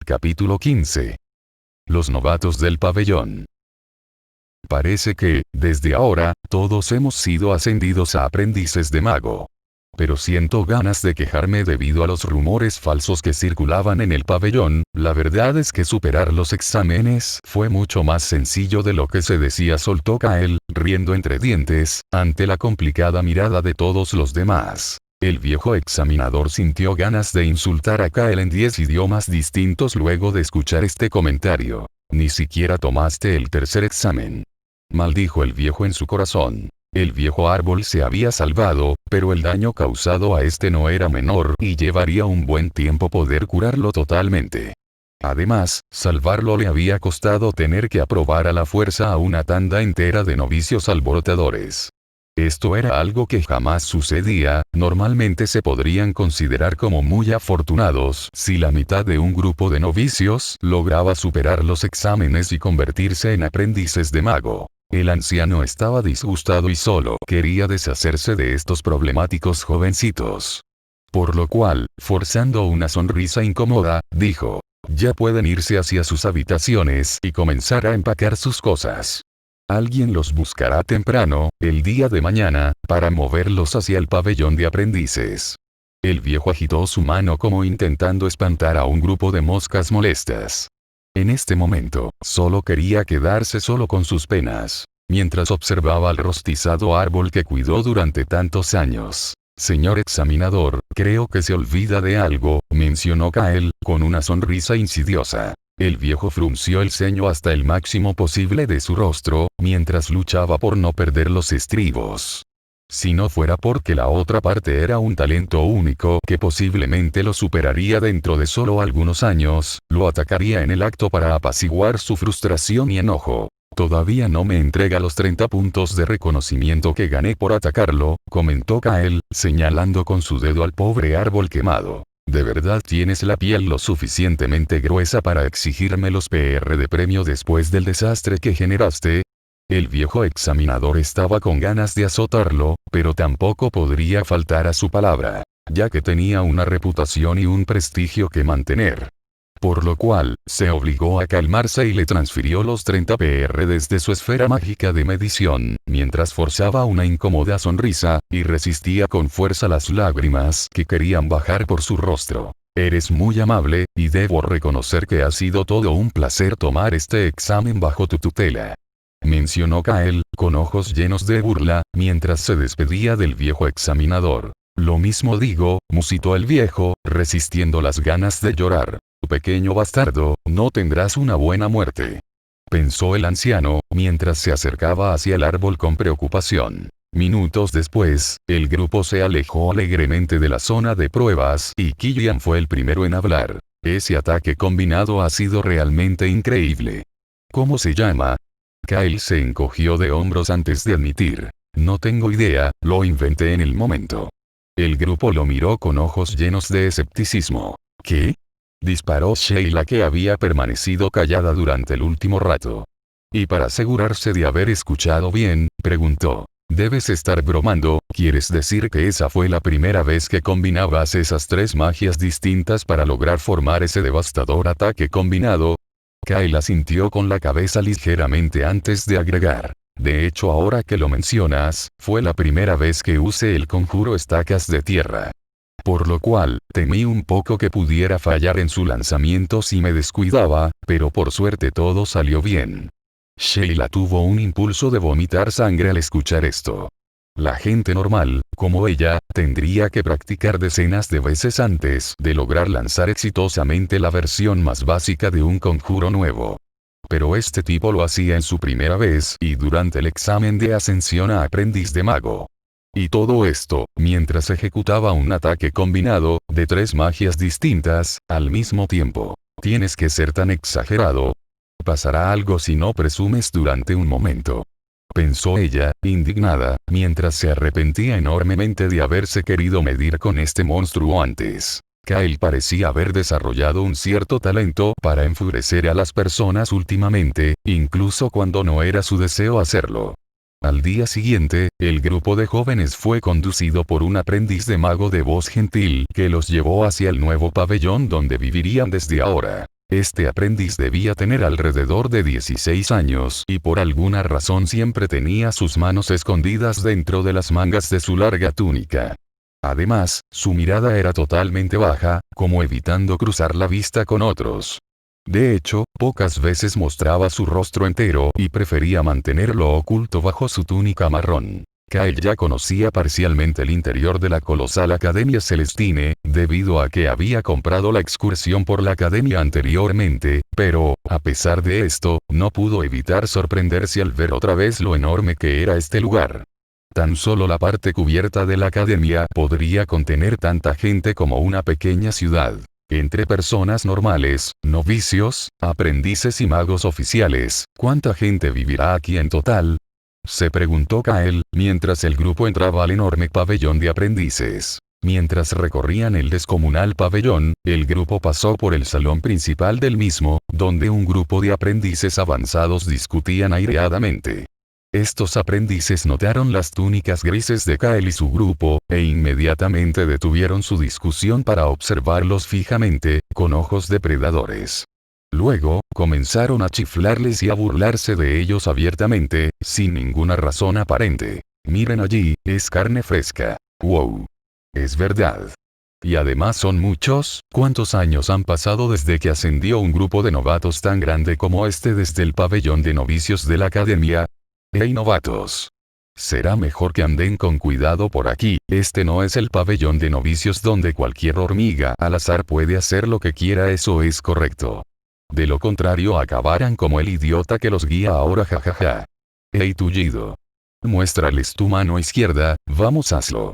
Capítulo 15. Los novatos del pabellón. Parece que, desde ahora, todos hemos sido ascendidos a aprendices de mago. Pero siento ganas de quejarme debido a los rumores falsos que circulaban en el pabellón. La verdad es que superar los exámenes fue mucho más sencillo de lo que se decía, soltó Kael, riendo entre dientes, ante la complicada mirada de todos los demás. El viejo examinador sintió ganas de insultar a Kael en 10 idiomas distintos luego de escuchar este comentario. Ni siquiera tomaste el tercer examen. Maldijo el viejo en su corazón. El viejo árbol se había salvado, pero el daño causado a este no era menor y llevaría un buen tiempo poder curarlo totalmente. Además, salvarlo le había costado tener que aprobar a la fuerza a una tanda entera de novicios alborotadores. Esto era algo que jamás sucedía. Normalmente se podrían considerar como muy afortunados si la mitad de un grupo de novicios lograba superar los exámenes y convertirse en aprendices de mago. El anciano estaba disgustado y solo quería deshacerse de estos problemáticos jovencitos. Por lo cual, forzando una sonrisa incómoda, dijo: ya pueden irse hacia sus habitaciones y comenzar a empacar sus cosas. Alguien los buscará temprano, el día de mañana, para moverlos hacia el pabellón de aprendices. El viejo agitó su mano como intentando espantar a un grupo de moscas molestas. En este momento, solo quería quedarse solo con sus penas, mientras observaba al rostizado árbol que cuidó durante tantos años. Señor examinador, creo que se olvida de algo, mencionó Kael, con una sonrisa insidiosa. El viejo frunció el ceño hasta el máximo posible de su rostro, mientras luchaba por no perder los estribos. Si no fuera porque la otra parte era un talento único que posiblemente lo superaría dentro de solo algunos años, lo atacaría en el acto para apaciguar su frustración y enojo. Todavía no me entrega los 30 puntos de reconocimiento que gané por atacarlo, comentó Kael, señalando con su dedo al pobre árbol quemado. ¿De verdad tienes la piel lo suficientemente gruesa para exigirme los PR de premio después del desastre que generaste? El viejo examinador estaba con ganas de azotarlo, pero tampoco podría faltar a su palabra, ya que tenía una reputación y un prestigio que mantener. Por lo cual, se obligó a calmarse y le transfirió los 30 PR desde su esfera mágica de medición, mientras forzaba una incómoda sonrisa, y resistía con fuerza las lágrimas que querían bajar por su rostro. Eres muy amable, y debo reconocer que ha sido todo un placer tomar este examen bajo tu tutela. Mencionó Kael, con ojos llenos de burla, mientras se despedía del viejo examinador. Lo mismo digo, musitó el viejo, resistiendo las ganas de llorar. Pequeño bastardo, no tendrás una buena muerte. Pensó el anciano, mientras se acercaba hacia el árbol con preocupación. Minutos después, el grupo se alejó alegremente de la zona de pruebas y Killian fue el primero en hablar. Ese ataque combinado ha sido realmente increíble. ¿Cómo se llama? Kael se encogió de hombros antes de admitir. No tengo idea, lo inventé en el momento. El grupo lo miró con ojos llenos de escepticismo. ¿Qué? Disparó Sheila, que había permanecido callada durante el último rato. Y para asegurarse de haber escuchado bien, preguntó. Debes estar bromando, ¿quieres decir que esa fue la primera vez que combinabas esas 3 magias distintas para lograr formar ese devastador ataque combinado? Kael asintió con la cabeza ligeramente antes de agregar. De hecho, ahora que lo mencionas, fue la primera vez que usé el conjuro estacas de tierra. Por lo cual, temí un poco que pudiera fallar en su lanzamiento si me descuidaba, pero por suerte todo salió bien. Sheila tuvo un impulso de vomitar sangre al escuchar esto. La gente normal, como ella, tendría que practicar decenas de veces antes de lograr lanzar exitosamente la versión más básica de un conjuro nuevo. Pero este tipo lo hacía en su primera vez y durante el examen de ascensión a aprendiz de mago. Y todo esto, mientras ejecutaba un ataque combinado, de 3 magias distintas, al mismo tiempo. Tienes que ser tan exagerado. Pasará algo si no presumes durante un momento. Pensó ella, indignada, mientras se arrepentía enormemente de haberse querido medir con este monstruo antes. Kyle parecía haber desarrollado un cierto talento para enfurecer a las personas últimamente, incluso cuando no era su deseo hacerlo. Al día siguiente, el grupo de jóvenes fue conducido por un aprendiz de mago de voz gentil que los llevó hacia el nuevo pabellón donde vivirían desde ahora. Este aprendiz debía tener alrededor de 16 años y por alguna razón siempre tenía sus manos escondidas dentro de las mangas de su larga túnica. Además, su mirada era totalmente baja, como evitando cruzar la vista con otros. De hecho, pocas veces mostraba su rostro entero y prefería mantenerlo oculto bajo su túnica marrón. Kyle ya conocía parcialmente el interior de la colosal Academia Celestine, debido a que había comprado la excursión por la academia anteriormente, pero, a pesar de esto, no pudo evitar sorprenderse al ver otra vez lo enorme que era este lugar. Tan solo la parte cubierta de la academia podría contener tanta gente como una pequeña ciudad. Entre personas normales, novicios, aprendices y magos oficiales, ¿cuánta gente vivirá aquí en total? Se preguntó Kyle, mientras el grupo entraba al enorme pabellón de aprendices. Mientras recorrían el descomunal pabellón, el grupo pasó por el salón principal del mismo, donde un grupo de aprendices avanzados discutían aireadamente. Estos aprendices notaron las túnicas grises de Kyle y su grupo, e inmediatamente detuvieron su discusión para observarlos fijamente, con ojos depredadores. Luego, comenzaron a chiflarles y a burlarse de ellos abiertamente, sin ninguna razón aparente. Miren allí, es carne fresca. ¡Wow! Es verdad. Y además son muchos. ¿Cuántos años han pasado desde que ascendió un grupo de novatos tan grande como este desde el pabellón de novicios de la academia? ¡Hey novatos! Será mejor que anden con cuidado por aquí, este no es el pabellón de novicios donde cualquier hormiga al azar puede hacer lo que quiera, eso es correcto. De lo contrario acabarán como el idiota que los guía ahora, jajaja. ¡Hey tullido! Muéstrales tu mano izquierda, vamos hazlo.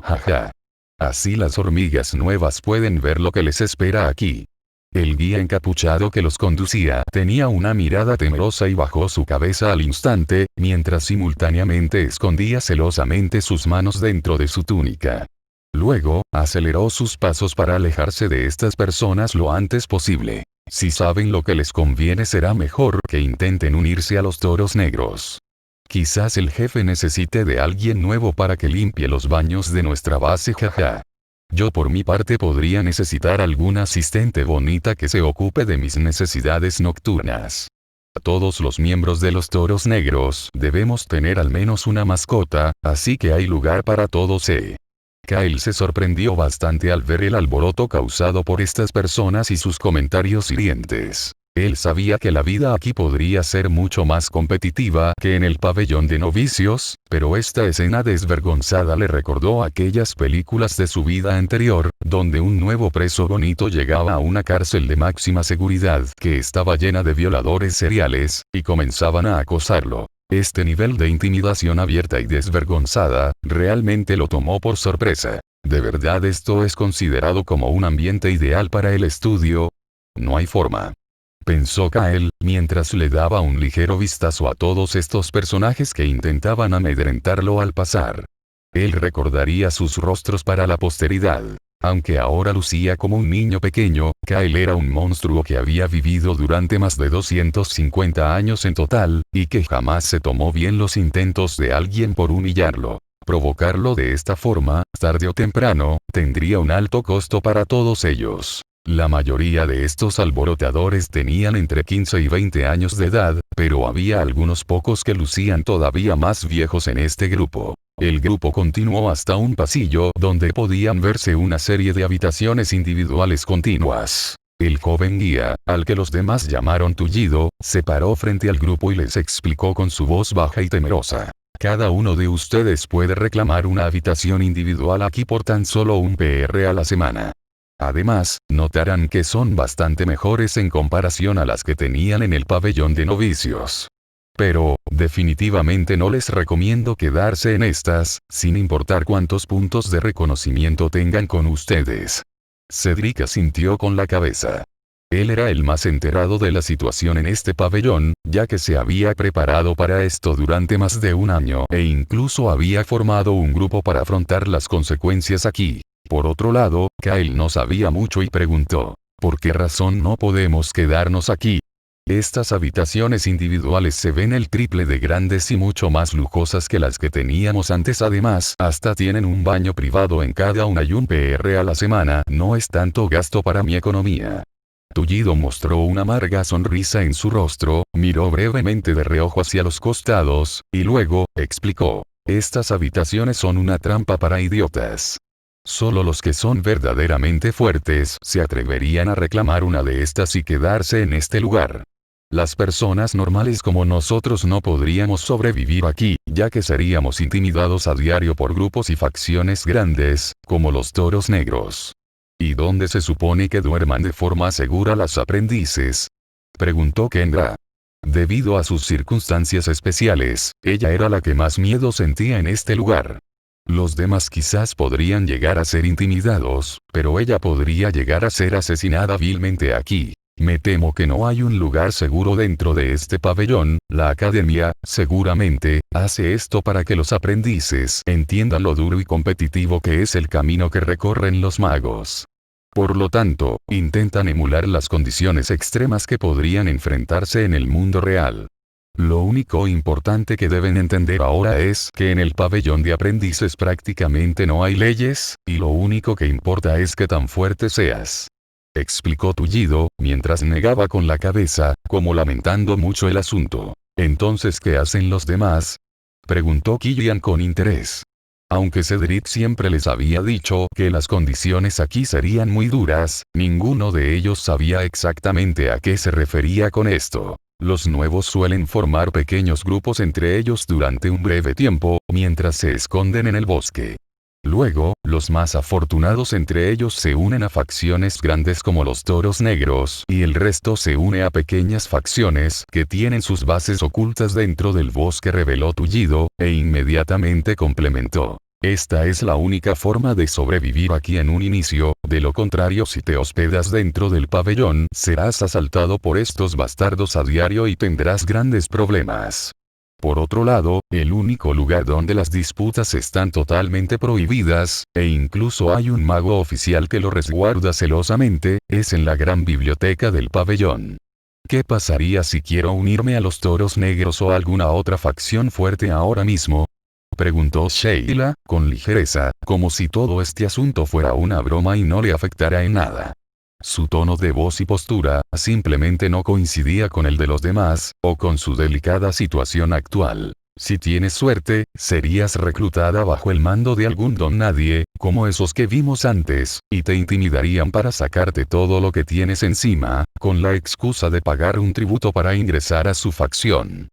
Jaja. Así las hormigas nuevas pueden ver lo que les espera aquí. El guía encapuchado que los conducía tenía una mirada temerosa y bajó su cabeza al instante, mientras simultáneamente escondía celosamente sus manos dentro de su túnica. Luego, aceleró sus pasos para alejarse de estas personas lo antes posible. Si saben lo que les conviene, será mejor que intenten unirse a los toros negros. Quizás el jefe necesite de alguien nuevo para que limpie los baños de nuestra base, jaja. Yo por mi parte podría necesitar alguna asistente bonita que se ocupe de mis necesidades nocturnas. Todos los miembros de los toros negros debemos tener al menos una mascota, así que hay lugar para todos. Kyle se sorprendió bastante al ver el alboroto causado por estas personas y sus comentarios hirientes. Él sabía que la vida aquí podría ser mucho más competitiva que en el pabellón de novicios, pero esta escena desvergonzada le recordó aquellas películas de su vida anterior, donde un nuevo preso bonito llegaba a una cárcel de máxima seguridad que estaba llena de violadores seriales, y comenzaban a acosarlo. Este nivel de intimidación abierta y desvergonzada, realmente lo tomó por sorpresa. ¿De verdad esto es considerado como un ambiente ideal para el estudio? No hay forma. Pensó Kyle, mientras le daba un ligero vistazo a todos estos personajes que intentaban amedrentarlo al pasar. Él recordaría sus rostros para la posteridad. Aunque ahora lucía como un niño pequeño, Kyle era un monstruo que había vivido durante más de 250 años en total, y que jamás se tomó bien los intentos de alguien por humillarlo. Provocarlo de esta forma, tarde o temprano, tendría un alto costo para todos ellos. La mayoría de estos alborotadores tenían entre 15 y 20 años de edad, pero había algunos pocos que lucían todavía más viejos en este grupo. El grupo continuó hasta un pasillo donde podían verse una serie de habitaciones individuales continuas. El joven guía, al que los demás llamaron Tullido, se paró frente al grupo y les explicó con su voz baja y temerosa. Cada uno de ustedes puede reclamar una habitación individual aquí por tan solo un PR a la semana. Además, notarán que son bastante mejores en comparación a las que tenían en el pabellón de novicios. Pero, definitivamente no les recomiendo quedarse en estas, sin importar cuántos puntos de reconocimiento tengan con ustedes. Cedric asintió con la cabeza. Él era el más enterado de la situación en este pabellón, ya que se había preparado para esto durante más de un año e incluso había formado un grupo para afrontar las consecuencias aquí. Por otro lado, Kyle no sabía mucho y preguntó, ¿por qué razón no podemos quedarnos aquí? Estas habitaciones individuales se ven el triple de grandes y mucho más lujosas que las que teníamos antes. Además, hasta tienen un baño privado en cada una y un PR a la semana. No es tanto gasto para mi economía. Tullido mostró una amarga sonrisa en su rostro, miró brevemente de reojo hacia los costados, y luego, explicó, estas habitaciones son una trampa para idiotas. Solo los que son verdaderamente fuertes se atreverían a reclamar una de estas y quedarse en este lugar. Las personas normales como nosotros no podríamos sobrevivir aquí, ya que seríamos intimidados a diario por grupos y facciones grandes, como los toros negros. ¿Y dónde se supone que duerman de forma segura las aprendices? Preguntó Kendra. Debido a sus circunstancias especiales, ella era la que más miedo sentía en este lugar. Los demás quizás podrían llegar a ser intimidados, pero ella podría llegar a ser asesinada vilmente aquí. Me temo que no hay un lugar seguro dentro de este pabellón. La academia, seguramente, hace esto para que los aprendices entiendan lo duro y competitivo que es el camino que recorren los magos. Por lo tanto, intentan emular las condiciones extremas que podrían enfrentarse en el mundo real. Lo único importante que deben entender ahora es que en el pabellón de aprendices prácticamente no hay leyes, y lo único que importa es que tan fuerte seas. Explicó Tullido, mientras negaba con la cabeza, como lamentando mucho el asunto. ¿Entonces qué hacen los demás? Preguntó Killian con interés. Aunque Cedric siempre les había dicho que las condiciones aquí serían muy duras, ninguno de ellos sabía exactamente a qué se refería con esto. Los nuevos suelen formar pequeños grupos entre ellos durante un breve tiempo, mientras se esconden en el bosque. Luego, los más afortunados entre ellos se unen a facciones grandes como los toros negros, y el resto se une a pequeñas facciones que tienen sus bases ocultas dentro del bosque, reveló Tullido, e inmediatamente complementó. Esta es la única forma de sobrevivir aquí en un inicio, de lo contrario si te hospedas dentro del pabellón, serás asaltado por estos bastardos a diario y tendrás grandes problemas. Por otro lado, el único lugar donde las disputas están totalmente prohibidas, e incluso hay un mago oficial que lo resguarda celosamente, es en la gran biblioteca del pabellón. ¿Qué pasaría si quiero unirme a los toros negros o a alguna otra facción fuerte ahora mismo? Preguntó Sheila, con ligereza, como si todo este asunto fuera una broma y no le afectara en nada. Su tono de voz y postura, simplemente no coincidía con el de los demás, o con su delicada situación actual. Si tienes suerte, serías reclutada bajo el mando de algún don nadie, como esos que vimos antes, y te intimidarían para sacarte todo lo que tienes encima, con la excusa de pagar un tributo para ingresar a su facción.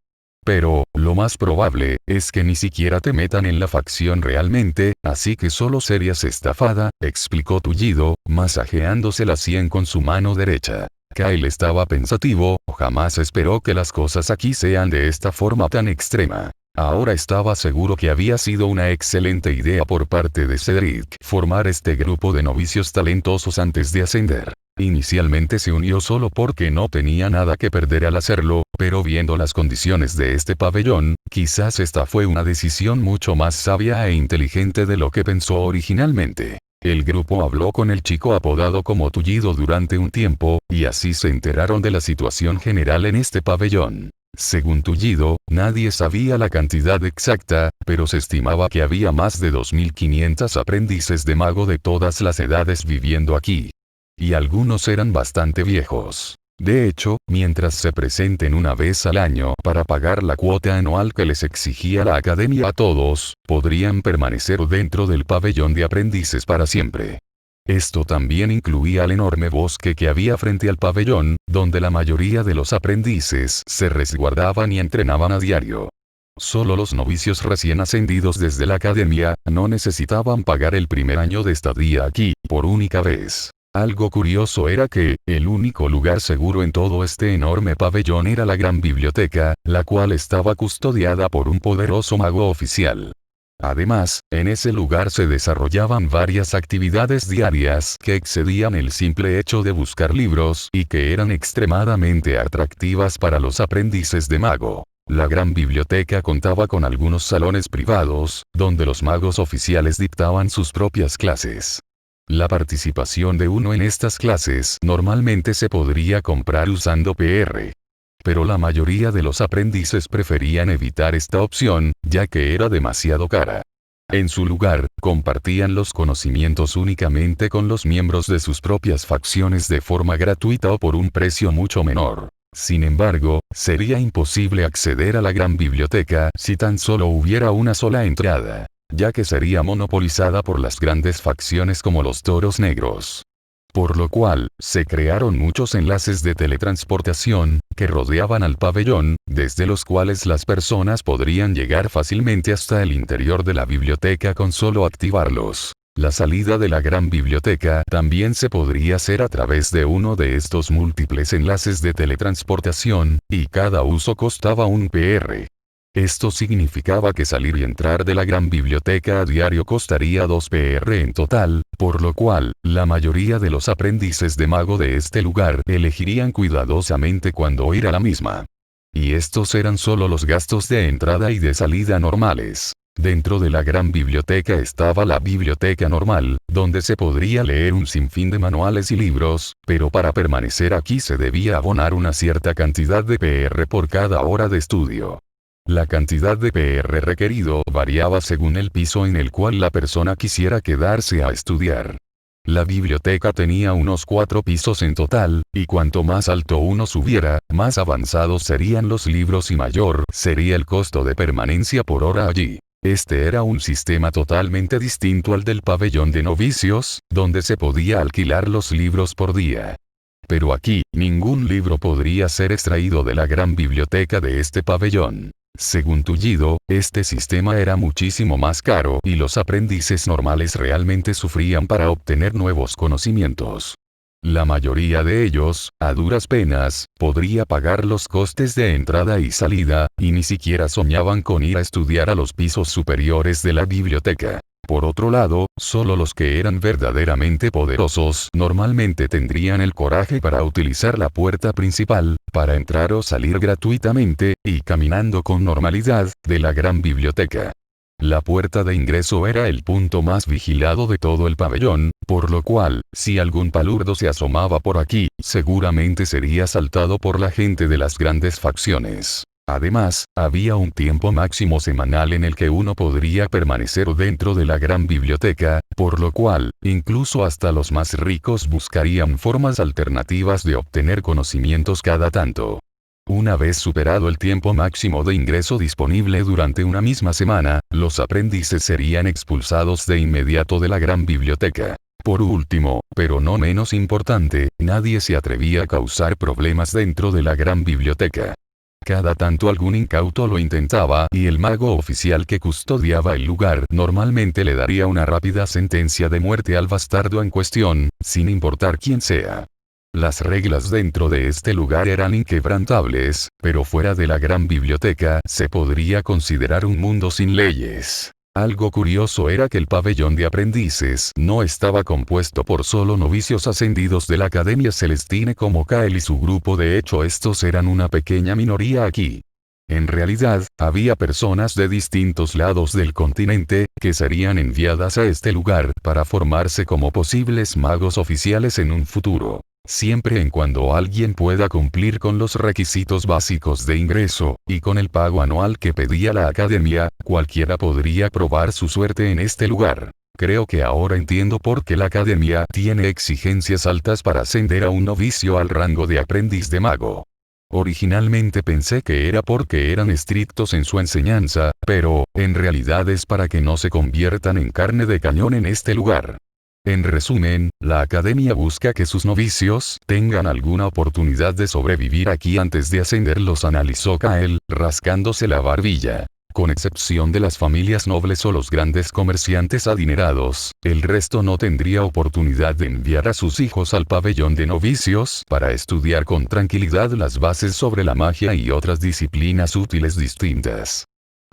Pero, lo más probable, es que ni siquiera te metan en la facción realmente, así que solo serías estafada, explicó Tullido, masajeándose la sien con su mano derecha. Kyle estaba pensativo, jamás esperó que las cosas aquí sean de esta forma tan extrema. Ahora estaba seguro que había sido una excelente idea por parte de Cedric formar este grupo de novicios talentosos antes de ascender. Inicialmente se unió solo porque no tenía nada que perder al hacerlo, pero viendo las condiciones de este pabellón, quizás esta fue una decisión mucho más sabia e inteligente de lo que pensó originalmente. El grupo habló con el chico apodado como Tullido durante un tiempo, y así se enteraron de la situación general en este pabellón. Según Tullido, nadie sabía la cantidad exacta, pero se estimaba que había más de 2500 aprendices de mago de todas las edades viviendo aquí. Y algunos eran bastante viejos. De hecho, mientras se presenten una vez al año para pagar la cuota anual que les exigía la academia a todos, podrían permanecer dentro del pabellón de aprendices para siempre. Esto también incluía el enorme bosque que había frente al pabellón, donde la mayoría de los aprendices se resguardaban y entrenaban a diario. Solo los novicios recién ascendidos desde la academia no necesitaban pagar el primer año de estadía aquí, por única vez. Algo curioso era que, el único lugar seguro en todo este enorme pabellón era la gran biblioteca, la cual estaba custodiada por un poderoso mago oficial. Además, en ese lugar se desarrollaban varias actividades diarias que excedían el simple hecho de buscar libros y que eran extremadamente atractivas para los aprendices de mago. La gran biblioteca contaba con algunos salones privados, donde los magos oficiales dictaban sus propias clases. La participación de uno en estas clases normalmente se podría comprar usando PR. Pero la mayoría de los aprendices preferían evitar esta opción, ya que era demasiado cara. En su lugar, compartían los conocimientos únicamente con los miembros de sus propias facciones de forma gratuita o por un precio mucho menor. Sin embargo, sería imposible acceder a la gran biblioteca si tan solo hubiera una sola entrada, ya que sería monopolizada por las grandes facciones como los Toros Negros. Por lo cual, se crearon muchos enlaces de teletransportación, que rodeaban al pabellón, desde los cuales las personas podrían llegar fácilmente hasta el interior de la biblioteca con solo activarlos. La salida de la gran biblioteca también se podría hacer a través de uno de estos múltiples enlaces de teletransportación, y cada uso costaba un PR. Esto significaba que salir y entrar de la gran biblioteca a diario costaría 2 PR en total, por lo cual, la mayoría de los aprendices de mago de este lugar elegirían cuidadosamente cuándo ir a la misma. Y estos eran solo los gastos de entrada y de salida normales. Dentro de la gran biblioteca estaba la biblioteca normal, donde se podría leer un sinfín de manuales y libros, pero para permanecer aquí se debía abonar una cierta cantidad de PR por cada hora de estudio. La cantidad de PR requerido variaba según el piso en el cual la persona quisiera quedarse a estudiar. La biblioteca tenía unos 4 pisos en total, y cuanto más alto uno subiera, más avanzados serían los libros y mayor sería el costo de permanencia por hora allí. Este era un sistema totalmente distinto al del pabellón de novicios, donde se podía alquilar los libros por día. Pero aquí, ningún libro podría ser extraído de la gran biblioteca de este pabellón. Según Tullido, este sistema era muchísimo más caro y los aprendices normales realmente sufrían para obtener nuevos conocimientos. La mayoría de ellos, a duras penas, podría pagar los costes de entrada y salida, y ni siquiera soñaban con ir a estudiar a los pisos superiores de la biblioteca. Por otro lado, solo los que eran verdaderamente poderosos normalmente tendrían el coraje para utilizar la puerta principal, para entrar o salir gratuitamente, y caminando con normalidad, de la gran biblioteca. La puerta de ingreso era el punto más vigilado de todo el pabellón, por lo cual, si algún palurdo se asomaba por aquí, seguramente sería asaltado por la gente de las grandes facciones. Además, había un tiempo máximo semanal en el que uno podría permanecer dentro de la gran biblioteca, por lo cual, incluso hasta los más ricos buscarían formas alternativas de obtener conocimientos cada tanto. Una vez superado el tiempo máximo de ingreso disponible durante una misma semana, los aprendices serían expulsados de inmediato de la gran biblioteca. Por último, pero no menos importante, nadie se atrevía a causar problemas dentro de la gran biblioteca. Cada tanto algún incauto lo intentaba y el mago oficial que custodiaba el lugar normalmente le daría una rápida sentencia de muerte al bastardo en cuestión, sin importar quién sea. Las reglas dentro de este lugar eran inquebrantables, pero fuera de la gran biblioteca se podría considerar un mundo sin leyes. Algo curioso era que el pabellón de aprendices no estaba compuesto por solo novicios ascendidos de la Academia Celestine como Kael y su grupo, de hecho estos eran una pequeña minoría aquí. En realidad, había personas de distintos lados del continente, que serían enviadas a este lugar para formarse como posibles magos oficiales en un futuro. Siempre en cuando alguien pueda cumplir con los requisitos básicos de ingreso, y con el pago anual que pedía la academia, cualquiera podría probar su suerte en este lugar. Creo que ahora entiendo por qué la academia tiene exigencias altas para ascender a un novicio al rango de aprendiz de mago. Originalmente pensé que era porque eran estrictos en su enseñanza, pero, en realidad es para que no se conviertan en carne de cañón en este lugar. En resumen, la academia busca que sus novicios tengan alguna oportunidad de sobrevivir aquí antes de ascenderlos, analizó Kael, rascándose la barbilla. Con excepción de las familias nobles o los grandes comerciantes adinerados, el resto no tendría oportunidad de enviar a sus hijos al pabellón de novicios para estudiar con tranquilidad las bases sobre la magia y otras disciplinas útiles distintas.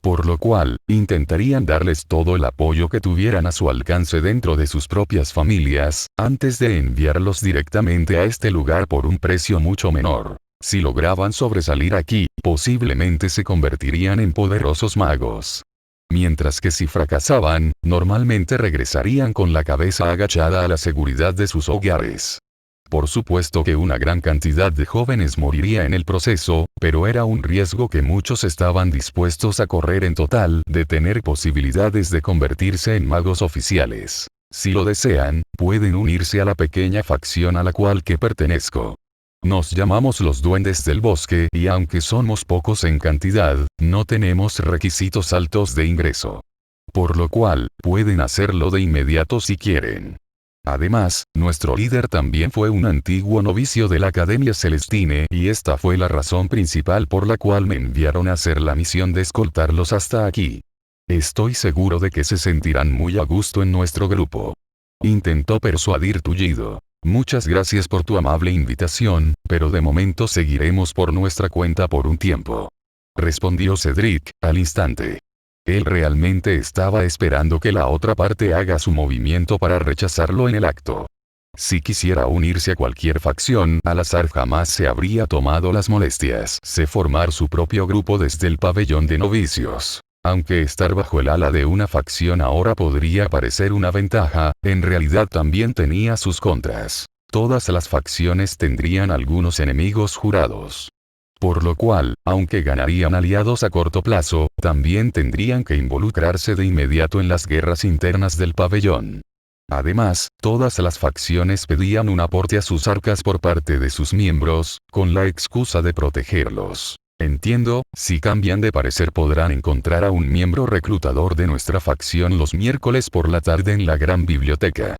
Por lo cual, intentarían darles todo el apoyo que tuvieran a su alcance dentro de sus propias familias, antes de enviarlos directamente a este lugar por un precio mucho menor. Si lograban sobresalir aquí, posiblemente se convertirían en poderosos magos. mientras que si fracasaban, normalmente regresarían con la cabeza agachada a la seguridad de sus hogares. Por supuesto que una gran cantidad de jóvenes moriría en el proceso, pero era un riesgo que muchos estaban dispuestos a correr en total de tener posibilidades de convertirse en magos oficiales. Si lo desean, pueden unirse a la pequeña facción a la cual que pertenezco. Nos llamamos los Duendes del Bosque y aunque somos pocos en cantidad, no tenemos requisitos altos de ingreso. Por lo cual, pueden hacerlo de inmediato si quieren. Además, nuestro líder también fue un antiguo novicio de la Academia Celestine y esta fue la razón principal por la cual me enviaron a hacer la misión de escoltarlos hasta aquí. Estoy seguro de que se sentirán muy a gusto en nuestro grupo. Intentó persuadir Tullido. Muchas gracias por tu amable invitación, pero de momento seguiremos por nuestra cuenta por un tiempo. Respondió Cedric, al instante. Él realmente estaba esperando que la otra parte haga su movimiento para rechazarlo en el acto. Si quisiera unirse a cualquier facción al azar jamás se habría tomado las molestias de formar su propio grupo desde el pabellón de novicios. Aunque estar bajo el ala de una facción ahora podría parecer una ventaja, en realidad también tenía sus contras. Todas las facciones tendrían algunos enemigos jurados. Por lo cual, aunque ganarían aliados a corto plazo, también tendrían que involucrarse de inmediato en las guerras internas del pabellón. Además, todas las facciones pedían un aporte a sus arcas por parte de sus miembros, con la excusa de protegerlos. Entiendo, si cambian de parecer podrán encontrar a un miembro reclutador de nuestra facción los miércoles por la tarde en la gran biblioteca.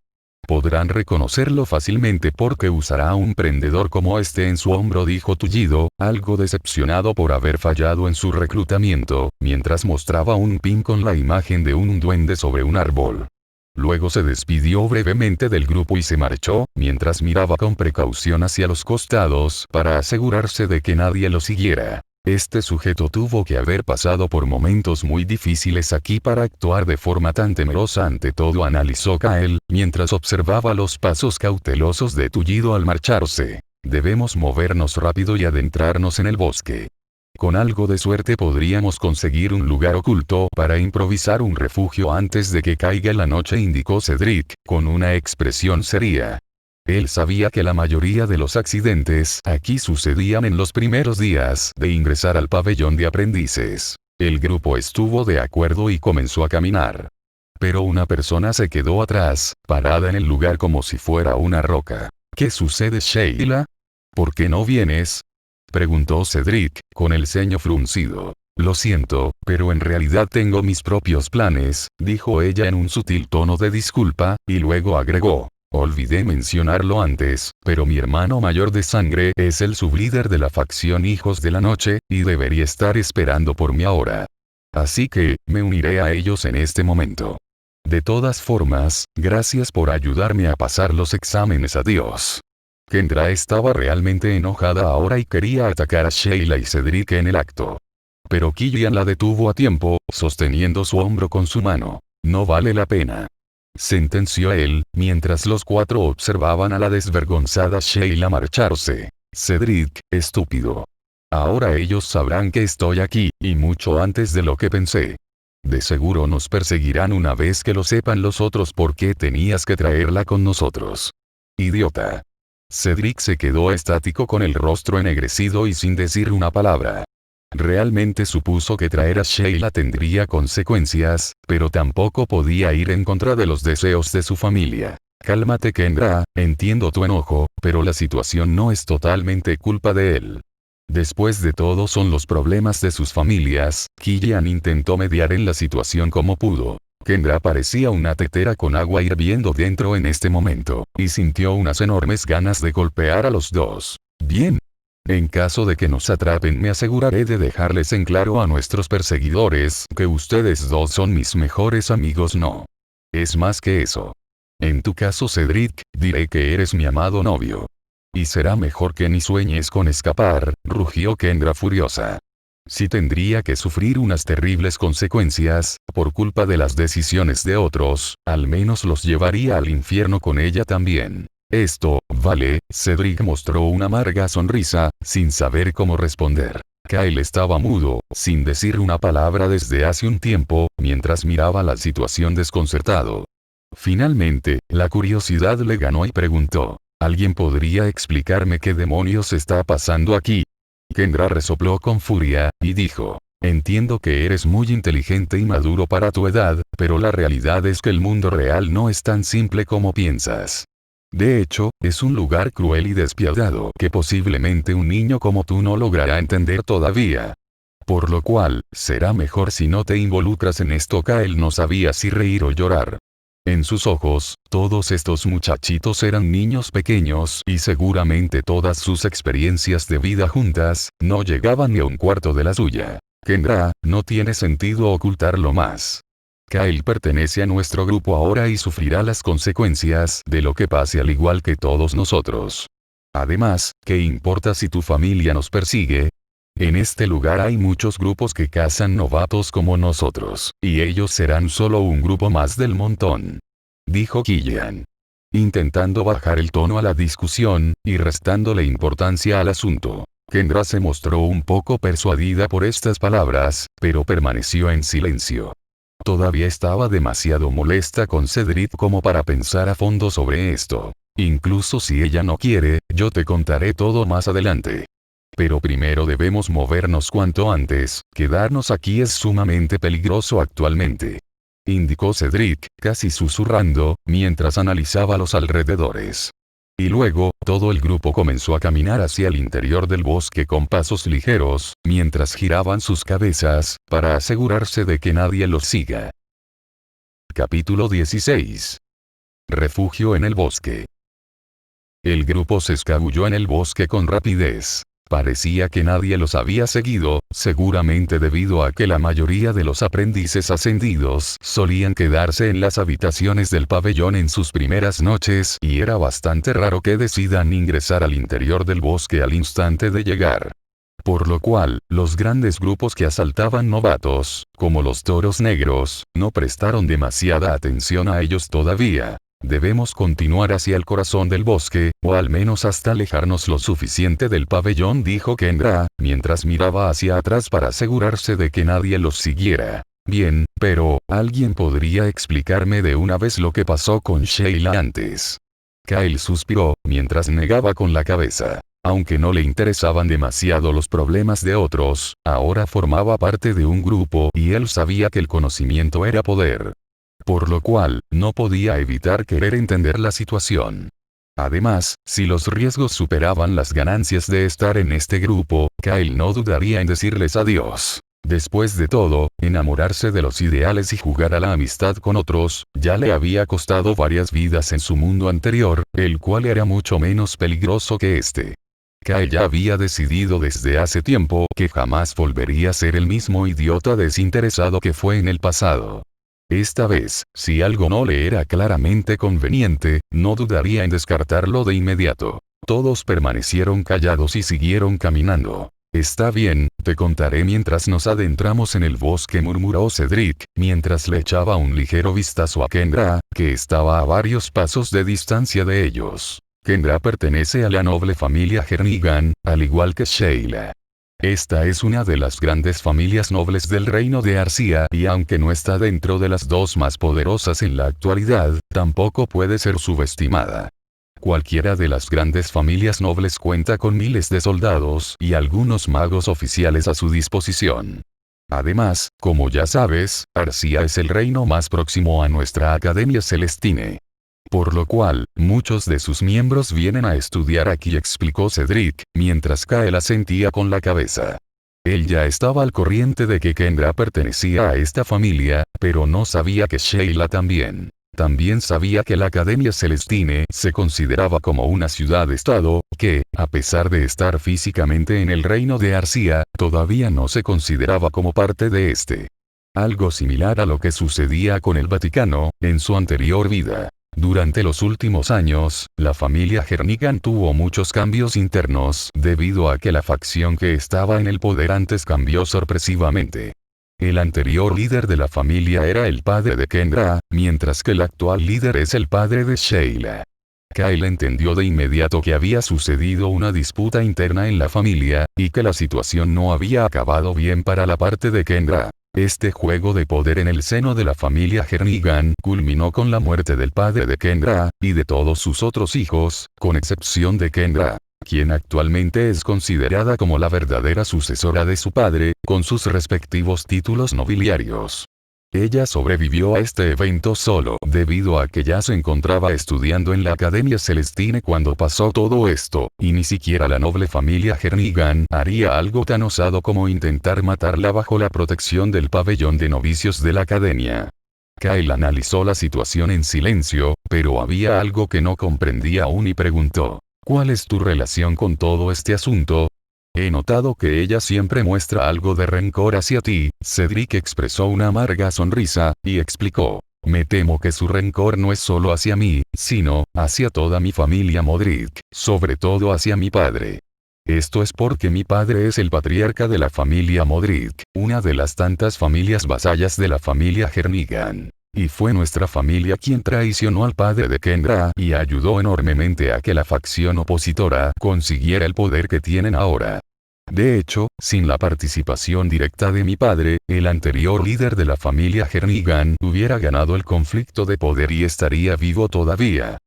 Podrán reconocerlo fácilmente porque usará un prendedor como este en su hombro, dijo Tullido, algo decepcionado por haber fallado en su reclutamiento, mientras mostraba un pin con la imagen de un duende sobre un árbol. Luego se despidió brevemente del grupo y se marchó, mientras miraba con precaución hacia los costados para asegurarse de que nadie lo siguiera. Este sujeto tuvo que haber pasado por momentos muy difíciles aquí para actuar de forma tan temerosa ante todo, analizó Kael, mientras observaba los pasos cautelosos de Tullido al marcharse. Debemos movernos rápido y adentrarnos en el bosque. Con algo de suerte podríamos conseguir un lugar oculto para improvisar un refugio antes de que caiga la noche, indicó Cedric, con una expresión seria. Él sabía que la mayoría de los accidentes aquí sucedían en los primeros días de ingresar al pabellón de aprendices. El grupo estuvo de acuerdo y comenzó a caminar. Pero una persona se quedó atrás, parada en el lugar como si fuera una roca. ¿Qué sucede, Sheila? ¿Por qué no vienes?, preguntó Cedric, con el ceño fruncido. Lo siento, pero en realidad tengo mis propios planes, dijo ella en un sutil tono de disculpa, y luego agregó. Olvidé mencionarlo antes, pero mi hermano mayor de sangre es el sublíder de la facción Hijos de la Noche, y debería estar esperando por mí ahora. Así que, me uniré a ellos en este momento. De todas formas, gracias por ayudarme a pasar los exámenes. Adiós. Kendra estaba realmente enojada ahora y quería atacar a Sheila y Cedric en el acto. Pero Killian la detuvo a tiempo, sosteniendo su hombro con su mano. No vale la pena, sentenció él, mientras los cuatro observaban a la desvergonzada Sheila marcharse. Cedric, estúpido. Ahora ellos sabrán que estoy aquí, y mucho antes de lo que pensé. De seguro nos perseguirán una vez que lo sepan los otros. ¿Por qué tenías que traerla con nosotros? Idiota. Cedric se quedó estático con el rostro ennegrecido y sin decir una palabra. Realmente supuso que traer a Sheila tendría consecuencias, pero tampoco podía ir en contra de los deseos de su familia. Cálmate, Kendra, entiendo tu enojo, pero la situación no es totalmente culpa de él. Después de todo son los problemas de sus familias. Killian intentó mediar en la situación como pudo. Kendra parecía una tetera con agua hirviendo dentro en este momento, y sintió unas enormes ganas de golpear a los dos. Bien. En caso de que nos atrapen me aseguraré de dejarles en claro a nuestros perseguidores que ustedes dos son mis mejores amigos. No. Es más que eso. En tu caso, Cedric, diré que eres mi amado novio. Y será mejor que ni sueñes con escapar, rugió Kendra furiosa. Si tendría que sufrir unas terribles consecuencias, por culpa de las decisiones de otros, al menos los llevaría al infierno con ella también. Esto, vale, Cedric mostró una amarga sonrisa, sin saber cómo responder. Kyle estaba mudo, sin decir una palabra desde hace un tiempo, mientras miraba la situación desconcertado. Finalmente, la curiosidad le ganó y preguntó: ¿alguien podría explicarme qué demonios está pasando aquí? Kendra resopló con furia, y dijo: entiendo que eres muy inteligente y maduro para tu edad, pero la realidad es que el mundo real no es tan simple como piensas. De hecho, es un lugar cruel y despiadado que posiblemente un niño como tú no logrará entender todavía. Por lo cual, será mejor si no te involucras en esto. Kyle no sabía si reír o llorar. En sus ojos, todos estos muchachitos eran niños pequeños y seguramente todas sus experiencias de vida juntas, no llegaban ni a un cuarto de la suya. Kendra, no tiene sentido ocultarlo más. Kyle pertenece a nuestro grupo ahora y sufrirá las consecuencias de lo que pase al igual que todos nosotros. Además, ¿qué importa si tu familia nos persigue? En este lugar hay muchos grupos que cazan novatos como nosotros, y ellos serán solo un grupo más del montón. Dijo Killian, intentando bajar el tono a la discusión, y restándole importancia al asunto. Kendra se mostró un poco persuadida por estas palabras, pero permaneció en silencio. Todavía estaba demasiado molesta con Cedric como para pensar a fondo sobre esto. Incluso si ella no quiere, yo te contaré todo más adelante. Pero primero debemos movernos cuanto antes, quedarnos aquí es sumamente peligroso actualmente. Indicó Cedric, casi susurrando, mientras analizaba los alrededores. Y luego, todo el grupo comenzó a caminar hacia el interior del bosque con pasos ligeros, mientras giraban sus cabezas, para asegurarse de que nadie los siga. Capítulo 16. Refugio en el bosque. El grupo se escabulló en el bosque con rapidez. Parecía que nadie los había seguido, seguramente debido a que la mayoría de los aprendices ascendidos solían quedarse en las habitaciones del pabellón en sus primeras noches y era bastante raro que decidan ingresar al interior del bosque al instante de llegar. Por lo cual, los grandes grupos que asaltaban novatos, como los toros negros, no prestaron demasiada atención a ellos todavía. Debemos continuar hacia el corazón del bosque, o al menos hasta alejarnos lo suficiente del pabellón, dijo Kendra, mientras miraba hacia atrás para asegurarse de que nadie los siguiera. Bien, pero, ¿alguien podría explicarme de una vez lo que pasó con Sheila antes? Kyle suspiró, mientras negaba con la cabeza. Aunque no le interesaban demasiado los problemas de otros, ahora formaba parte de un grupo y él sabía que el conocimiento era poder. Por lo cual, no podía evitar querer entender la situación. Además, si los riesgos superaban las ganancias de estar en este grupo, Kyle no dudaría en decirles adiós. Después de todo, enamorarse de los ideales y jugar a la amistad con otros, ya le había costado varias vidas en su mundo anterior, el cual era mucho menos peligroso que este. Kyle ya había decidido desde hace tiempo que jamás volvería a ser el mismo idiota desinteresado que fue en el pasado. Esta vez, si algo no le era claramente conveniente, no dudaría en descartarlo de inmediato. Todos permanecieron callados y siguieron caminando. Está bien, te contaré mientras nos adentramos en el bosque, murmuró Cedric, mientras le echaba un ligero vistazo a Kendra, que estaba a varios pasos de distancia de ellos. Kendra pertenece a la noble familia Jernigan, al igual que Sheila. Esta es una de las grandes familias nobles del reino de Arcia y aunque no está dentro de las dos más poderosas en la actualidad, tampoco puede ser subestimada. Cualquiera de las grandes familias nobles cuenta con miles de soldados y algunos magos oficiales a su disposición. Además, como ya sabes, Arcia es el reino más próximo a nuestra Academia Celestine. Por lo cual, muchos de sus miembros vienen a estudiar aquí, explicó Cedric, mientras Kyle asentía con la cabeza. Él ya estaba al corriente de que Kendra pertenecía a esta familia, pero no sabía que Sheila también. También sabía que la Academia Celestine se consideraba como una ciudad-estado, que, a pesar de estar físicamente en el reino de Arcia, todavía no se consideraba como parte de este. Algo similar a lo que sucedía con el Vaticano, en su anterior vida. Durante los últimos años, la familia Jernigan tuvo muchos cambios internos debido a que la facción que estaba en el poder antes cambió sorpresivamente. El anterior líder de la familia era el padre de Kendra, mientras que el actual líder es el padre de Sheila. Kyle entendió de inmediato que había sucedido una disputa interna en la familia, y que la situación no había acabado bien para la parte de Kendra. Este juego de poder en el seno de la familia Jernigan culminó con la muerte del padre de Kendra, y de todos sus otros hijos, con excepción de Kendra, quien actualmente es considerada como la verdadera sucesora de su padre, con sus respectivos títulos nobiliarios. Ella sobrevivió a este evento solo debido a que ya se encontraba estudiando en la Academia Celestine cuando pasó todo esto, y ni siquiera la noble familia Jernigan haría algo tan osado como intentar matarla bajo la protección del pabellón de novicios de la Academia. Kyle analizó la situación en silencio, pero había algo que no comprendía aún y preguntó: ¿cuál es tu relación con todo este asunto? He notado que ella siempre muestra algo de rencor hacia ti. Cedric expresó una amarga sonrisa, y explicó: me temo que su rencor no es solo hacia mí, sino hacia toda mi familia Modric, sobre todo hacia mi padre. Esto es porque mi padre es el patriarca de la familia Modric, una de las tantas familias vasallas de la familia Jernigan. Y fue nuestra familia quien traicionó al padre de Kendra y ayudó enormemente a que la facción opositora consiguiera el poder que tienen ahora. De hecho, sin la participación directa de mi padre, el anterior líder de la familia Jernigan hubiera ganado el conflicto de poder y estaría vivo todavía.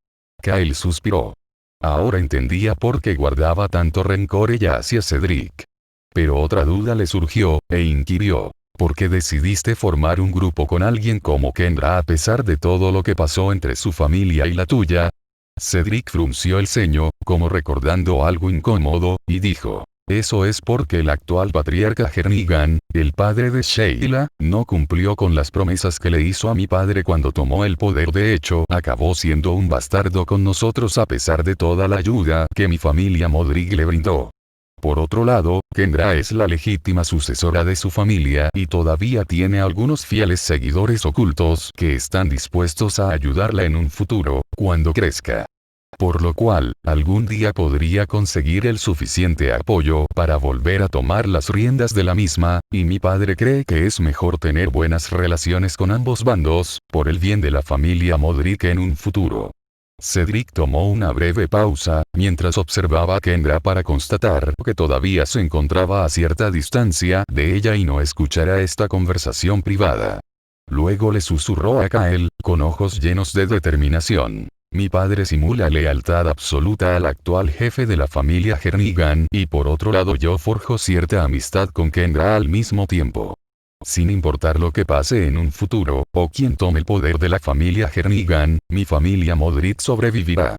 Kyle suspiró. Ahora entendía por qué guardaba tanto rencor ella hacia Cedric. Pero otra duda le surgió, e inquirió: ¿por qué decidiste formar un grupo con alguien como Kendra a pesar de todo lo que pasó entre su familia y la tuya? Cedric frunció el ceño, como recordando algo incómodo, y dijo: eso es porque el actual patriarca Jernigan, el padre de Sheila, no cumplió con las promesas que le hizo a mi padre cuando tomó el poder. De hecho, acabó siendo un bastardo con nosotros a pesar de toda la ayuda que mi familia Modric le brindó. Por otro lado, Kendra es la legítima sucesora de su familia y todavía tiene algunos fieles seguidores ocultos que están dispuestos a ayudarla en un futuro, cuando crezca. Por lo cual, algún día podría conseguir el suficiente apoyo para volver a tomar las riendas de la misma, y mi padre cree que es mejor tener buenas relaciones con ambos bandos, por el bien de la familia Modric en un futuro. Cedric tomó una breve pausa, mientras observaba a Kendra para constatar que todavía se encontraba a cierta distancia de ella y no escuchara esta conversación privada. Luego le susurró a Kyle, con ojos llenos de determinación: mi padre simula lealtad absoluta al actual jefe de la familia Jernigan, y por otro lado yo forjo cierta amistad con Kendra al mismo tiempo. Sin importar lo que pase en un futuro, o quien tome el poder de la familia Jernigan, mi familia Modric sobrevivirá.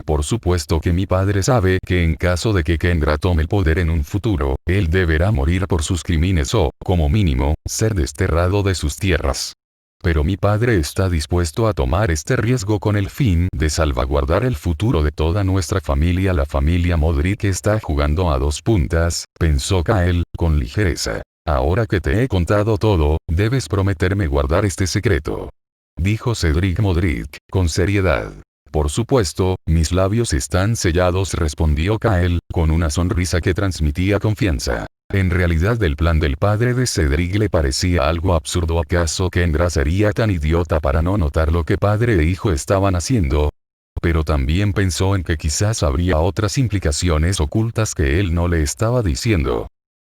Por supuesto que mi padre sabe que en caso de que Kendra tome el poder en un futuro, él deberá morir por sus crímenes o, como mínimo, ser desterrado de sus tierras. Pero mi padre está dispuesto a tomar este riesgo con el fin de salvaguardar el futuro de toda nuestra familia. La familia Modric está jugando a dos puntas, pensó Kyle, con ligereza. Ahora que te he contado todo, debes prometerme guardar este secreto, dijo Cedric Modric, con seriedad. Por supuesto, mis labios están sellados, respondió Kyle, con una sonrisa que transmitía confianza. En realidad el plan del padre de Cedric le parecía algo absurdo. ¿Acaso Kendra sería tan idiota para no notar lo que padre e hijo estaban haciendo? Pero también pensó en que quizás habría otras implicaciones ocultas que él no le estaba diciendo.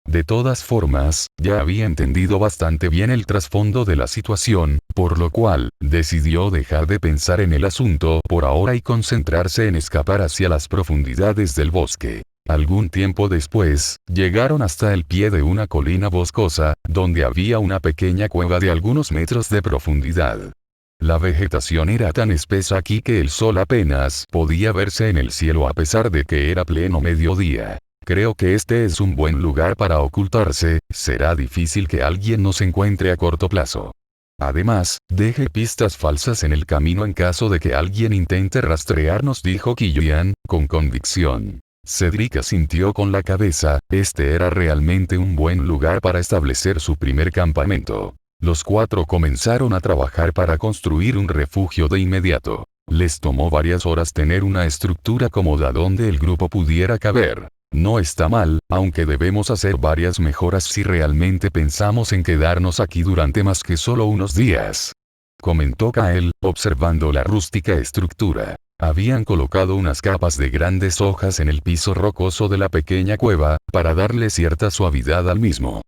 De todas formas, ya había entendido bastante bien el trasfondo de la situación, por lo cual, decidió dejar de pensar en el asunto por ahora y concentrarse en escapar hacia las profundidades del bosque. Algún tiempo después, llegaron hasta el pie de una colina boscosa, donde había una pequeña cueva de algunos metros de profundidad. La vegetación era tan espesa aquí que el sol apenas podía verse en el cielo a pesar de que era pleno mediodía. Creo que este es un buen lugar para ocultarse, será difícil que alguien nos encuentre a corto plazo. Además, deje pistas falsas en el camino en caso de que alguien intente rastrearnos, dijo Killian, con convicción. Cedric asintió con la cabeza, este era realmente un buen lugar para establecer su primer campamento. Los cuatro comenzaron a trabajar para construir un refugio de inmediato. Les tomó varias horas tener una estructura cómoda donde el grupo pudiera caber. No está mal, aunque debemos hacer varias mejoras si realmente pensamos en quedarnos aquí durante más que solo unos días, comentó Kyle, observando la rústica estructura. Habían colocado unas capas de grandes hojas en el piso rocoso de la pequeña cueva, para darle cierta suavidad al mismo.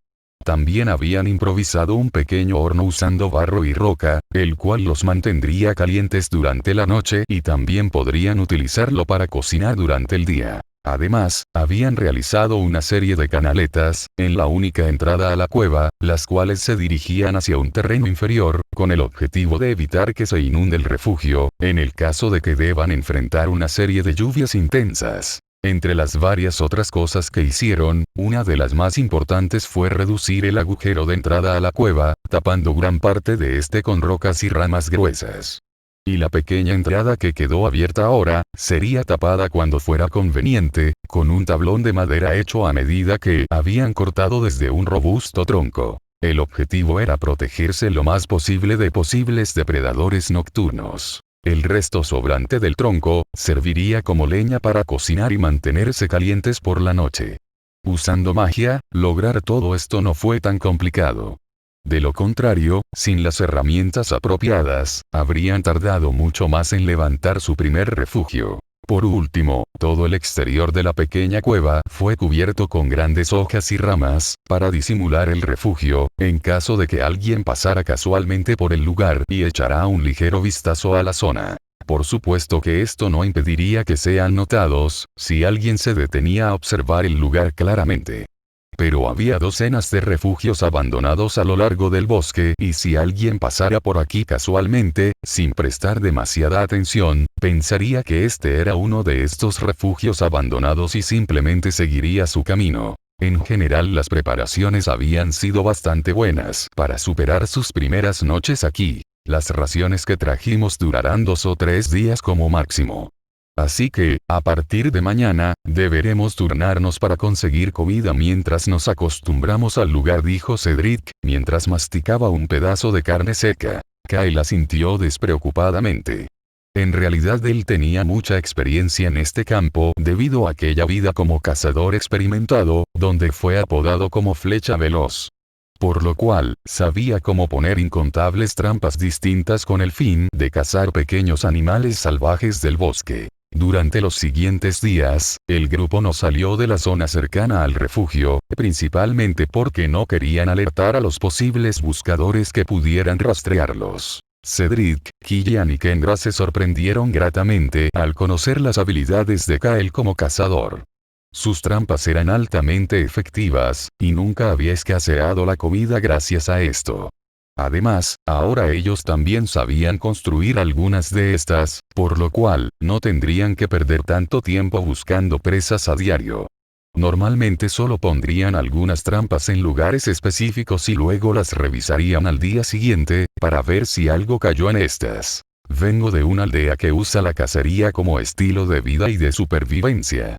También habían improvisado un pequeño horno usando barro y roca, el cual los mantendría calientes durante la noche y también podrían utilizarlo para cocinar durante el día. Además, habían realizado una serie de canaletas, en la única entrada a la cueva, las cuales se dirigían hacia un terreno inferior, con el objetivo de evitar que se inunde el refugio, en el caso de que deban enfrentar una serie de lluvias intensas. Entre las varias otras cosas que hicieron, una de las más importantes fue reducir el agujero de entrada a la cueva, tapando gran parte de este con rocas y ramas gruesas. Y la pequeña entrada que quedó abierta ahora, sería tapada cuando fuera conveniente, con un tablón de madera hecho a medida que habían cortado desde un robusto tronco. El objetivo era protegerse lo más posible de posibles depredadores nocturnos. El resto sobrante del tronco, serviría como leña para cocinar y mantenerse calientes por la noche. Usando magia, lograr todo esto no fue tan complicado. De lo contrario, sin las herramientas apropiadas, habrían tardado mucho más en levantar su primer refugio. Por último, todo el exterior de la pequeña cueva fue cubierto con grandes hojas y ramas, para disimular el refugio, en caso de que alguien pasara casualmente por el lugar y echara un ligero vistazo a la zona. Por supuesto que esto no impediría que sean notados, si alguien se detenía a observar el lugar claramente. Pero había docenas de refugios abandonados a lo largo del bosque y si alguien pasara por aquí casualmente, sin prestar demasiada atención, pensaría que este era uno de estos refugios abandonados y simplemente seguiría su camino. En general las preparaciones habían sido bastante buenas para superar sus primeras noches aquí. Las raciones que trajimos durarán 2 o 3 días como máximo. Así que, a partir de mañana, deberemos turnarnos para conseguir comida mientras nos acostumbramos al lugar, dijo Cedric, mientras masticaba un pedazo de carne seca. Kyle asintió despreocupadamente. En realidad él tenía mucha experiencia en este campo debido a aquella vida como cazador experimentado, donde fue apodado como Flecha Veloz. Por lo cual, sabía cómo poner incontables trampas distintas con el fin de cazar pequeños animales salvajes del bosque. Durante los siguientes días, el grupo no salió de la zona cercana al refugio, principalmente porque no querían alertar a los posibles buscadores que pudieran rastrearlos. Cedric, Killian y Kendra se sorprendieron gratamente al conocer las habilidades de Kyle como cazador. Sus trampas eran altamente efectivas, y nunca había escaseado la comida gracias a esto. Además, ahora ellos también sabían construir algunas de estas, por lo cual, no tendrían que perder tanto tiempo buscando presas a diario. Normalmente solo pondrían algunas trampas en lugares específicos y luego las revisarían al día siguiente, para ver si algo cayó en estas. Vengo de una aldea que usa la cacería como estilo de vida y de supervivencia.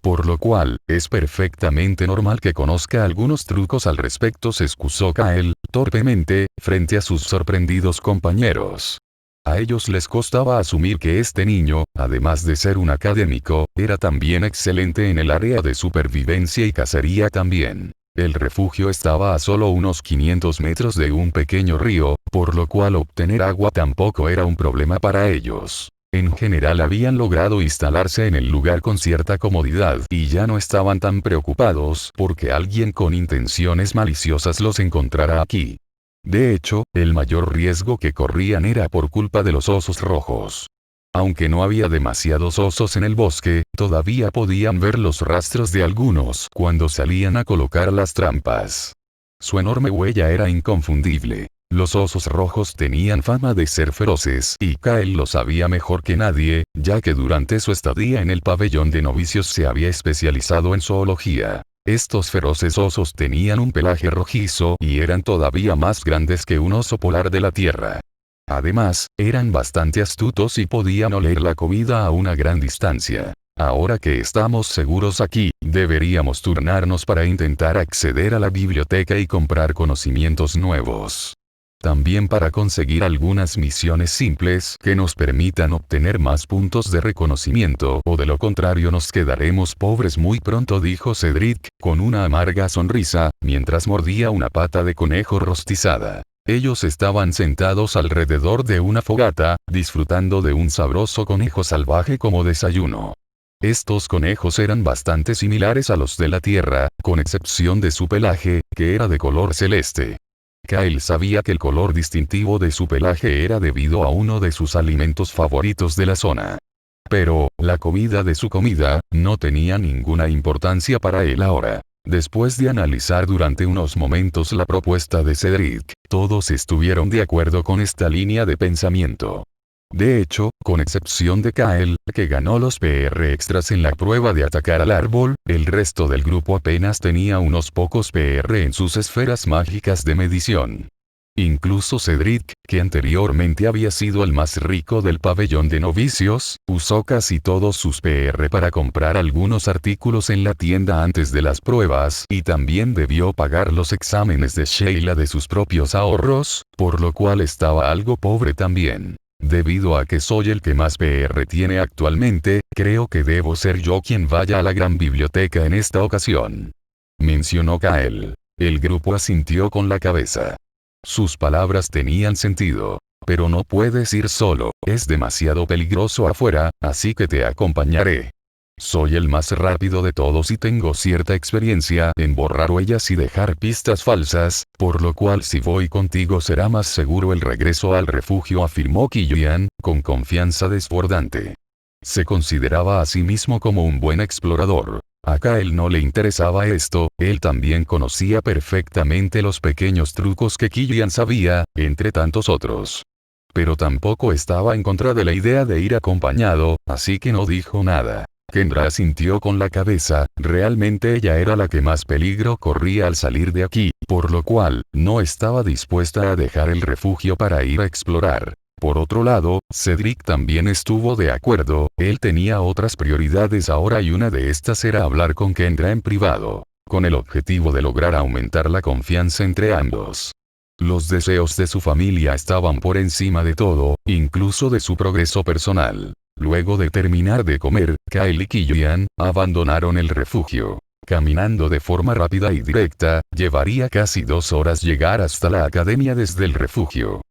Por lo cual, es perfectamente normal que conozca algunos trucos al respecto, se excusó Kyle, torpemente, frente a sus sorprendidos compañeros. A ellos les costaba asumir que este niño, además de ser un académico, era también excelente en el área de supervivencia y cacería también. El refugio estaba a solo unos 500 metros de un pequeño río, por lo cual obtener agua tampoco era un problema para ellos. En general habían logrado instalarse en el lugar con cierta comodidad y ya no estaban tan preocupados porque alguien con intenciones maliciosas los encontrara aquí. De hecho, el mayor riesgo que corrían era por culpa de los osos rojos. Aunque no había demasiados osos en el bosque, todavía podían ver los rastros de algunos cuando salían a colocar las trampas. Su enorme huella era inconfundible. Los osos rojos tenían fama de ser feroces y Kyle lo sabía mejor que nadie, ya que durante su estadía en el pabellón de novicios se había especializado en zoología. Estos feroces osos tenían un pelaje rojizo y eran todavía más grandes que un oso polar de la tierra. Además, eran bastante astutos y podían oler la comida a una gran distancia. Ahora que estamos seguros aquí, deberíamos turnarnos para intentar acceder a la biblioteca y comprar conocimientos nuevos. También para conseguir algunas misiones simples que nos permitan obtener más puntos de reconocimiento o de lo contrario nos quedaremos pobres muy pronto, dijo Cedric, con una amarga sonrisa, mientras mordía una pata de conejo rostizada. Ellos estaban sentados alrededor de una fogata, disfrutando de un sabroso conejo salvaje como desayuno. Estos conejos eran bastante similares a los de la Tierra, con excepción de su pelaje, que era de color celeste. Kyle sabía que el color distintivo de su pelaje era debido a uno de sus alimentos favoritos de la zona. Pero, la comida de su comida, no tenía ninguna importancia para él ahora. Después de analizar durante unos momentos la propuesta de Cedric, todos estuvieron de acuerdo con esta línea de pensamiento. De hecho, con excepción de Kyle, que ganó los PR extras en la prueba de atacar al árbol, el resto del grupo apenas tenía unos pocos PR en sus esferas mágicas de medición. Incluso Cedric, que anteriormente había sido el más rico del pabellón de novicios, usó casi todos sus PR para comprar algunos artículos en la tienda antes de las pruebas y también debió pagar los exámenes de Sheila de sus propios ahorros, por lo cual estaba algo pobre también. Debido a que soy el que más PR tiene actualmente, creo que debo ser yo quien vaya a la gran biblioteca en esta ocasión. Mencionó Kyle. El grupo asintió con la cabeza. Sus palabras tenían sentido. Pero no puedes ir solo, es demasiado peligroso afuera, así que te acompañaré. Soy el más rápido de todos y tengo cierta experiencia en borrar huellas y dejar pistas falsas, por lo cual si voy contigo será más seguro el regreso al refugio, afirmó Killian, con confianza desbordante. Se consideraba a sí mismo como un buen explorador. A Kyle no le interesaba esto, él también conocía perfectamente los pequeños trucos que Killian sabía, entre tantos otros. Pero tampoco estaba en contra de la idea de ir acompañado, así que no dijo nada. Kendra asintió con la cabeza, realmente ella era la que más peligro corría al salir de aquí, por lo cual, no estaba dispuesta a dejar el refugio para ir a explorar. Por otro lado, Cedric también estuvo de acuerdo, él tenía otras prioridades ahora y una de estas era hablar con Kendra en privado, con el objetivo de lograr aumentar la confianza entre ambos. Los deseos de su familia estaban por encima de todo, incluso de su progreso personal. Luego de terminar de comer, Kyle y Killian abandonaron el refugio. Caminando de forma rápida y directa, llevaría casi 2 horas llegar hasta la academia desde el refugio.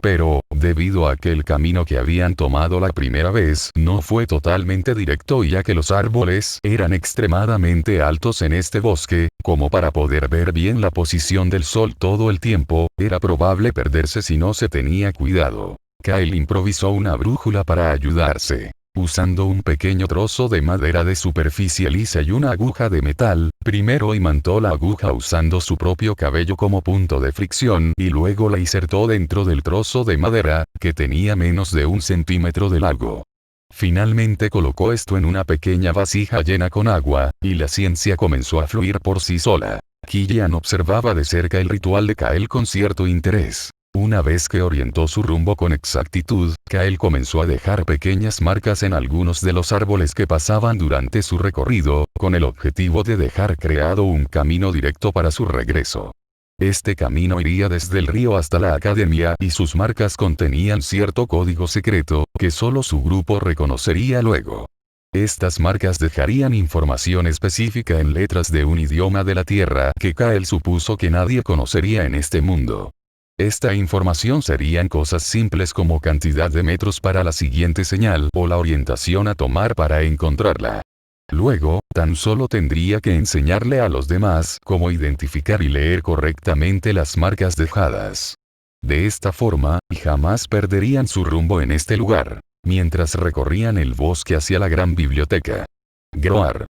Pero, debido a que el camino que habían tomado la primera vez no fue totalmente directo y ya que los árboles eran extremadamente altos en este bosque, como para poder ver bien la posición del sol todo el tiempo, era probable perderse si no se tenía cuidado. Kyle improvisó una brújula para ayudarse. Usando un pequeño trozo de madera de superficie lisa y una aguja de metal, primero imantó la aguja usando su propio cabello como punto de fricción y luego la insertó dentro del trozo de madera, que tenía menos de 1 centímetro de largo. Finalmente colocó esto en una pequeña vasija llena con agua, y la ciencia comenzó a fluir por sí sola. Killian observaba de cerca el ritual de Kyle con cierto interés. Una vez que orientó su rumbo con exactitud, Kyle comenzó a dejar pequeñas marcas en algunos de los árboles que pasaban durante su recorrido, con el objetivo de dejar creado un camino directo para su regreso. Este camino iría desde el río hasta la academia y sus marcas contenían cierto código secreto, que solo su grupo reconocería luego. Estas marcas dejarían información específica en letras de un idioma de la Tierra que Kyle supuso que nadie conocería en este mundo. Esta información serían cosas simples como cantidad de metros para la siguiente señal o la orientación a tomar para encontrarla. Luego, tan solo tendría que enseñarle a los demás cómo identificar y leer correctamente las marcas dejadas. De esta forma, jamás perderían su rumbo en este lugar, mientras recorrían el bosque hacia la gran biblioteca. Groar.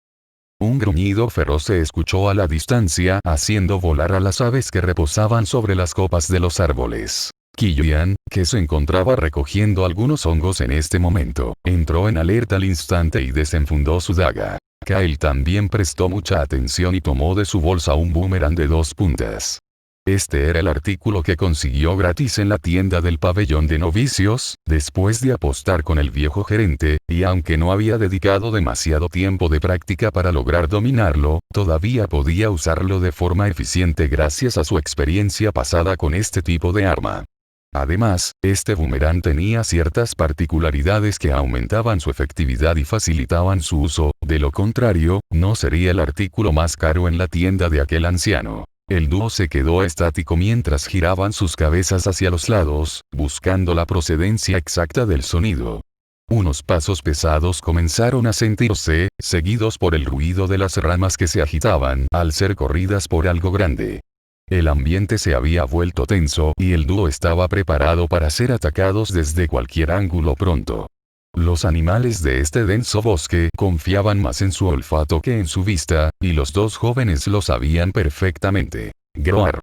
Un gruñido feroz se escuchó a la distancia, haciendo volar a las aves que reposaban sobre las copas de los árboles. Killian, que se encontraba recogiendo algunos hongos en este momento, entró en alerta al instante y desenfundó su daga. Kyle también prestó mucha atención y tomó de su bolsa un boomerang de 2 puntas. Este era el artículo que consiguió gratis en la tienda del pabellón de novicios, después de apostar con el viejo gerente, y aunque no había dedicado demasiado tiempo de práctica para lograr dominarlo, todavía podía usarlo de forma eficiente gracias a su experiencia pasada con este tipo de arma. Además, este boomerang tenía ciertas particularidades que aumentaban su efectividad y facilitaban su uso, de lo contrario, no sería el artículo más caro en la tienda de aquel anciano. El dúo se quedó estático mientras giraban sus cabezas hacia los lados, buscando la procedencia exacta del sonido. Unos pasos pesados comenzaron a sentirse, seguidos por el ruido de las ramas que se agitaban al ser corridas por algo grande. El ambiente se había vuelto tenso y el dúo estaba preparado para ser atacados desde cualquier ángulo pronto. Los animales de este denso bosque confiaban más en su olfato que en su vista, y los dos jóvenes lo sabían perfectamente. Groar.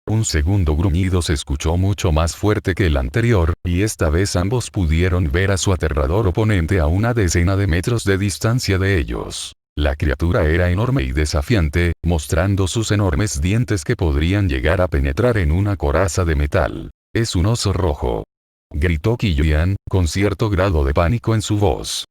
Un segundo gruñido se escuchó mucho más fuerte que el anterior, y esta vez ambos pudieron ver a su aterrador oponente a una decena de metros de distancia de ellos. La criatura era enorme y desafiante, mostrando sus enormes dientes que podrían llegar a penetrar en una coraza de metal. «Es un oso rojo», gritó Killian, con cierto grado de pánico en su voz.